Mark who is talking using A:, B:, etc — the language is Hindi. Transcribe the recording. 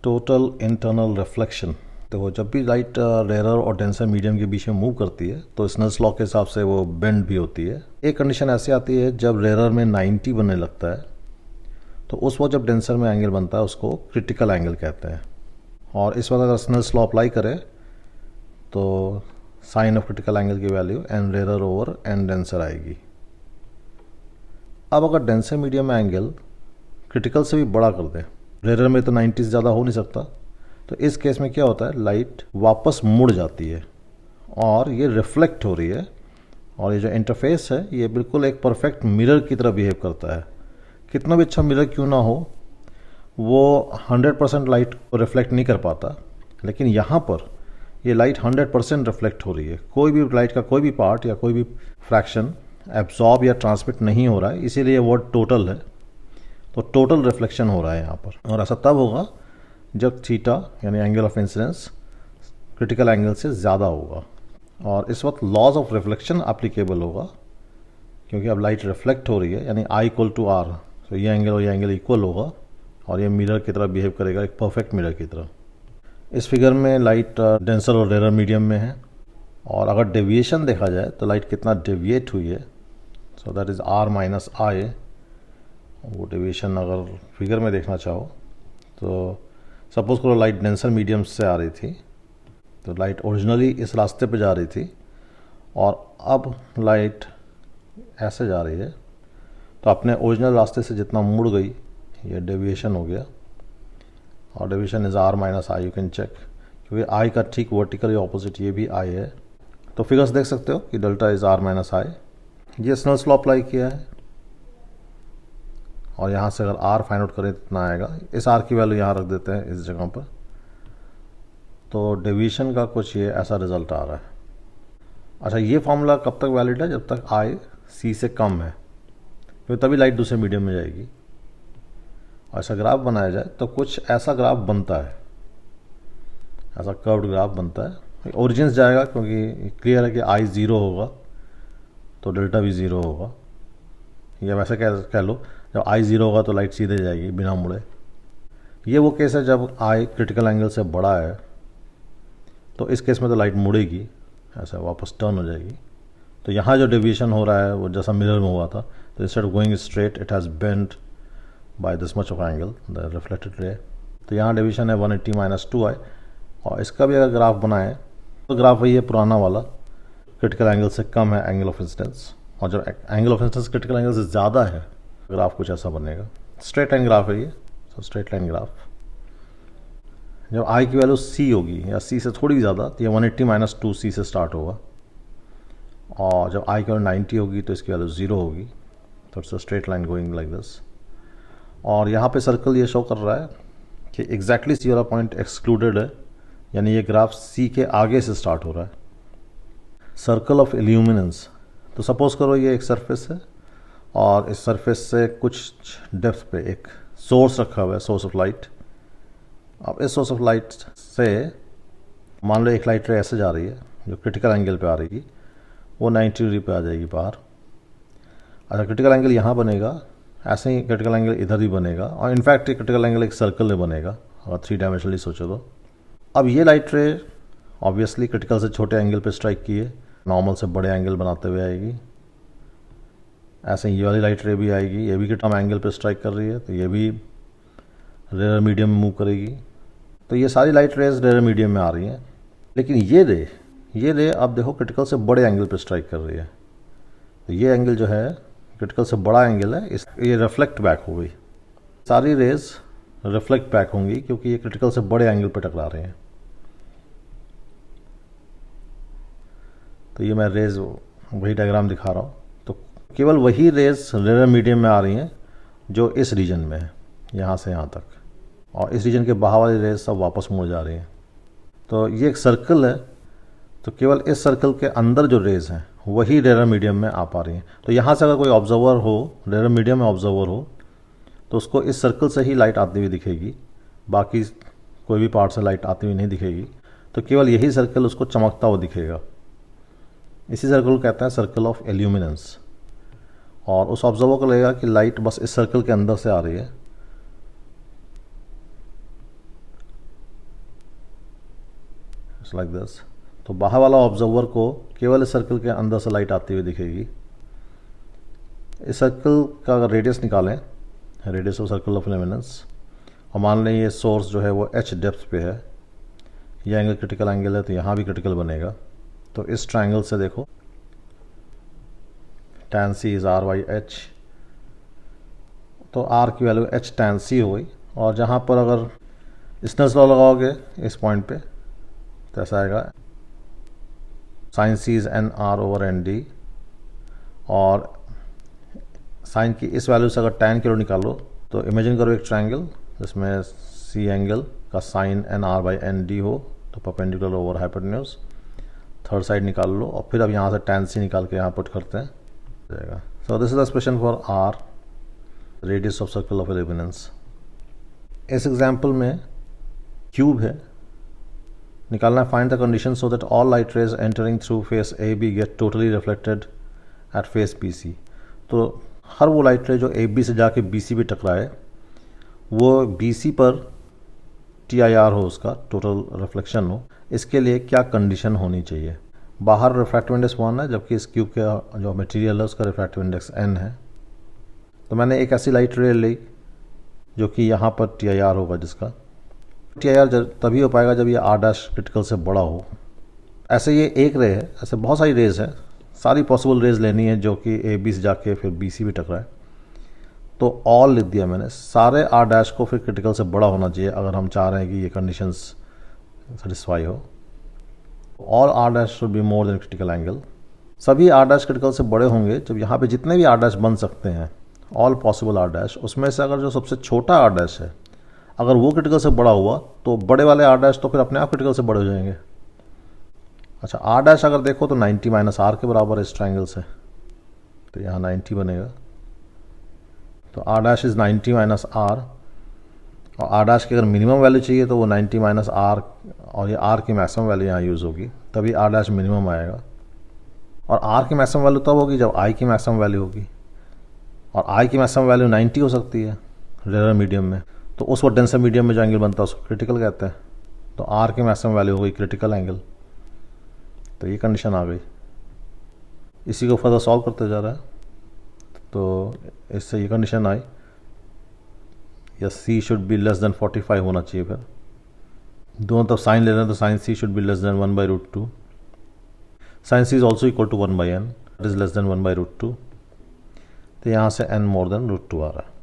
A: Total internal reflection. तो जब भी लाइट रेयर और डेंसर मीडियम के बीच में मूव करती है तो स्नेल्स लॉ के हिसाब से वो बेंड भी होती है। एक कंडीशन ऐसी आती है जब रेयर में 90 बनने लगता है, तो उस वक्त जब डेंसर में एंगल बनता है उसको क्रिटिकल एंगल कहते हैं। और इस वक्त अगर स्नेल्स लॉ अप्लाई करें तो साइन ऑफ क्रिटिकल एंगल की value n rare over n denser आएगी। अब अगर डेंसर मीडियम में एंगल क्रिटिकल से भी बड़ा कर दें, रेयर में तो 90 से ज़्यादा हो नहीं सकता, तो इस केस में क्या होता है, लाइट वापस मुड़ जाती है और ये रिफ्लेक्ट हो रही है। और ये जो इंटरफेस है ये बिल्कुल एक परफेक्ट मिरर की तरह बिहेव करता है। कितना भी अच्छा मिरर क्यों ना हो, वो 100% लाइट को रिफ्लेक्ट नहीं कर पाता, लेकिन यहाँ पर ये लाइट 100% रिफ्लेक्ट हो रही है। कोई भी लाइट का कोई भी पार्ट या कोई भी फ्रैक्शन एब्जॉर्ब या ट्रांसमिट नहीं हो रहा है, इसीलिए वर्ड टोटल है। तो टोटल रिफ्लेक्शन हो रहा है यहाँ पर। और ऐसा तब होगा जब थीटा यानी angle of incidence critical angle से ज़्यादा होगा। और इस वक्त लॉज ऑफ रिफ्लेक्शन एप्लीकेबल होगा, क्योंकि अब लाइट रिफ्लेक्ट हो रही है, यानी आई इक्वल टू आर। तो ये एंगल और ये एंगल इक्वल होगा और ये मिरर की तरह बिहेव करेगा, एक परफेक्ट मिरर की तरह। इस फिगर में लाइट डेंसर और रेयर मीडियम में है, और अगर डेविएशन देखा जाए तो लाइट कितना डेविएट हुई है, so that is r minus i. वो डेविएशन अगर फिगर में देखना चाहो तो सपोज करो लाइट डेंसर मीडियम से आ रही थी, तो लाइट ओरिजिनली इस रास्ते पे जा रही थी और अब लाइट ऐसे जा रही है, तो अपने ओरिजिनल रास्ते से जितना मुड़ गई ये डेविएशन हो गया। और deviation is r minus i, you can check, क्योंकि आई का ठीक वर्टिकली ऑपोजिट ये भी आई है। तो फिगर्स देख सकते हो कि डेल्टा इज़ आर माइनस आई। ये स्नेल्स लॉ अप्लाई किया है और यहाँ से अगर आर फाइंड आउट करें तो इतना आएगा। इस आर की वैल्यू यहाँ रख देते हैं इस जगह पर, तो डेविएशन का कुछ ये ऐसा रिजल्ट आ रहा है। अच्छा, ये फॉर्मूला कब तक वैलिड है, जब तक आई सी से कम है, क्योंकि तभी लाइट दूसरे मीडियम में जाएगी। ऐसा ग्राफ बनाया जाए तो कुछ ऐसा ग्राफ बनता है, ऐसा कर्व्ड ग्राफ बनता है। ओरिजिन जाएगा क्योंकि क्लियर है कि आई ज़ीरो होगा तो डेल्टा भी ज़ीरो होगा, या वैसे कह लो जब आई ज़ीरो होगा तो लाइट सीधे जाएगी बिना मुड़े। ये वो केस है जब आई क्रिटिकल एंगल से बड़ा है, तो इस केस में तो लाइट मुड़ेगी, ऐसा वापस टर्न हो जाएगी। तो यहाँ जो डेविएशन हो रहा है वो जैसा मिरर में हुआ था, तो instead of going straight it has bend by this much of angle the reflected ray. तो यहाँ डेविएशन है 180 माइनस 2i। और इसका भी अगर ग्राफ बनाए तो ग्राफ वही है पुराना वाला, क्रिटिकल एंगल से कम है एंगल ऑफ इंसिडेंस, और जब angle of incidence critical angle से ज़्यादा है ग्राफ कुछ ऐसा बनेगा। स्ट्रेट लाइन ग्राफ है ये, सो स्ट्रेट लाइन ग्राफ। जब आई की वैल्यू सी होगी या सी से थोड़ी ज़्यादा, तो ये 180 माइनस 2c से स्टार्ट होगा, और जब आई की वैल्यू 90 होगी तो इसकी वैल्यू 0 होगी। तो it's a straight line going like this. और यहाँ पे सर्कल ये शो कर रहा है कि एग्जैक्टली सी वाला पॉइंट एक्सक्लूडेड है, यानी ये ग्राफ सी के आगे से स्टार्ट हो रहा है। सर्कल ऑफ इल्यूमिनेंस, तो सपोज करो ये एक सरफेस है और इस सरफेस से कुछ डेप्थ पे एक सोर्स रखा हुआ है, सोर्स ऑफ लाइट। अब इस सोर्स ऑफ लाइट से मान लो एक लाइट रे ऐसे जा रही है जो क्रिटिकल एंगल पे आ रही, वो 90 डिग्री पे आ जाएगी बाहर। अच्छा, क्रिटिकल एंगल यहाँ बनेगा, ऐसे ही क्रिटिकल एंगल इधर ही बनेगा, और इनफैक्ट ये क्रिटिकल एंगल एक सर्कल में बनेगा अगर 3 डायमेंशनली सोचो तो। अब ये लाइट रे ऑब्वियसली क्रिटिकल से छोटे एंगल पे स्ट्राइक किए, नॉर्मल से बड़े एंगल बनाते हुए आएगी। ऐसे ये वाली लाइट रे भी आएगी, ये भी कम एंगल पे स्ट्राइक कर रही है, तो ये भी रेयर मीडियम में मूव करेगी। तो ये सारी लाइट रेज रेयर मीडियम में आ रही हैं, लेकिन ये रे अब देखो क्रिटिकल से बड़े एंगल पे स्ट्राइक कर रही है। तो ये एंगल जो है क्रिटिकल से बड़ा एंगल है, ये रिफ्लेक्ट बैक हो गई। सारी रेज रिफ्लेक्ट बैक होंगी क्योंकि ये क्रिटिकल से बड़े एंगल पे टकरा रहे हैं। तो ये मैं रेज वही डायग्राम दिखा रहा हूँ। तो केवल वही रेज रेयर मीडियम में आ रही हैं जो इस रीजन में है, यहाँ से यहाँ तक, और इस रीजन के बाहर वाली रेज सब वापस मुड़ जा रही हैं। तो ये एक सर्कल है, तो केवल इस सर्कल के अंदर जो रेज हैं वही रेयर मीडियम में आ पा रही हैं। तो यहाँ से अगर कोई ऑब्जर्वर हो, रेयर मीडियम में ऑब्जर्वर हो, तो उसको इस सर्कल से ही लाइट आती हुई दिखेगी, बाकी कोई भी पार्ट से लाइट आती हुई नहीं दिखेगी। तो केवल यही सर्कल उसको चमकता हुआ दिखेगा। इसी सर्कल को कहते हैं सर्कल ऑफ इल्यूमिनेंस। और उस ऑब्जर्वर को लगेगा कि लाइट बस इस सर्कल के अंदर से आ रही है, इट्स लाइक दिस। तो बाहर वाला ऑब्जर्वर को केवल इस सर्कल के अंदर से लाइट आती हुई दिखेगी। इस सर्कल का अगर रेडियस निकालें, radius of circle of illuminance, और मान लें ये सोर्स जो है वो h डेप्थ पे है, ये एंगल क्रिटिकल एंगल है, तो यहाँ भी क्रिटिकल बनेगा। तो इस ट्रायंगल से देखो tan c is r by h, तो r की वैल्यू h tan c हो गई। और जहाँ पर अगर स्नेल्स लॉ लगाओगे इस पॉइंट पे, तो ऐसा आएगा sin c is n r over n d, और साइन की इस वैल्यू से अगर tan की वैल्यू निकालो, तो इमेजिन करो एक ट्रायंगल जिसमें c एंगल का sine n r by n d हो, तो perpendicular over hypotenuse, third side निकाल लो, और फिर अब यहाँ से tan c निकाल के यहाँ पुट करते हैं, जाएगा। So this is the expression for r, radius of circle of illuminance. इस एग्जाम्पल में क्यूब है, निकालना है find the condition so that all light rays entering through face A B get totally reflected at face B C. तो हर वो लाइट रे जो ए बी से जाके बी सी पे टकराए, वो बी सी पर टी आई आर हो, उसका टोटल रिफ्लेक्शन हो। इसके लिए क्या कंडीशन होनी चाहिए? बाहर रिफ्रैक्टिव इंडेक्स 1 है, जबकि इस क्यूब का जो मटेरियल है उसका रिफ्रैक्टिव इंडेक्स n है। तो मैंने एक ऐसी लाइट रे ली जो कि यहाँ पर टी आई आर होगा, जिसका टी आई आर तभी हो पाएगा जब ये आर डैश क्रिटिकल से बड़ा हो। ऐसे ये एक रे है, ऐसे बहुत सारी रेज है, सारी पॉसिबल रेज लेनी है जो कि ए बी से जाके फिर बी सी भी टकराए। तो ऑल लिख दिया मैंने, सारे आर डैश को फिर क्रिटिकल से बड़ा होना चाहिए अगर हम चाह रहे हैं कि ये कंडीशंस सेटिस्फाई हो। All r dash should be more than critical angle. सभी आर डैश क्रिटिकल से बड़े होंगे जब यहाँ पे जितने भी आर डैश बन सकते हैं, ऑल पॉसिबल आर डैश, उसमें से अगर जो सबसे छोटा आर डैश है अगर वो क्रिटिकल से बड़ा हुआ, तो बड़े वाले आर डैश तो फिर अपने आप क्रिटिकल से बड़े हो जाएंगे। अच्छा, आर डैश अगर देखो तो 90 माइनस आर के बराबर है इस ट्रायंगल से, तो यहाँ 90 बनेगा। तो r dash is 90 minus r, और आर डैश की अगर मिनिमम वैल्यू चाहिए तो वो 90 माइनस आर, और ये आर की मैक्सिमम वैल्यू यहाँ यूज़ होगी, तभी आर डैश मिनिमम आएगा। और आर की मैक्सिमम वैल्यू तब होगी जब आई की मैक्सिमम वैल्यू होगी, और आई की मैक्सिमम वैल्यू 90 हो सकती है रेयर मीडियम में। तो उस वक्त डेंसर मीडियम में जो एंगल बनता है उसको क्रिटिकल कहते हैं। तो आर की मैक्सिमम वैल्यू हो गई क्रिटिकल एंगल। तो ये कंडीशन आ गई। इसी को फर्दर सॉल्व करते जा रहा है, तो इससे ये कंडीशन आई, या सी शुड बी लेस देन 45 होना चाहिए। फिर दोनों तरफ साइन ले रहे हैं, तो sine c should be less than 1/√2। Sine c is also equal to 1/n, it is less than 1/√2। तो यहाँ से n मोर देन √2 आ रहा है।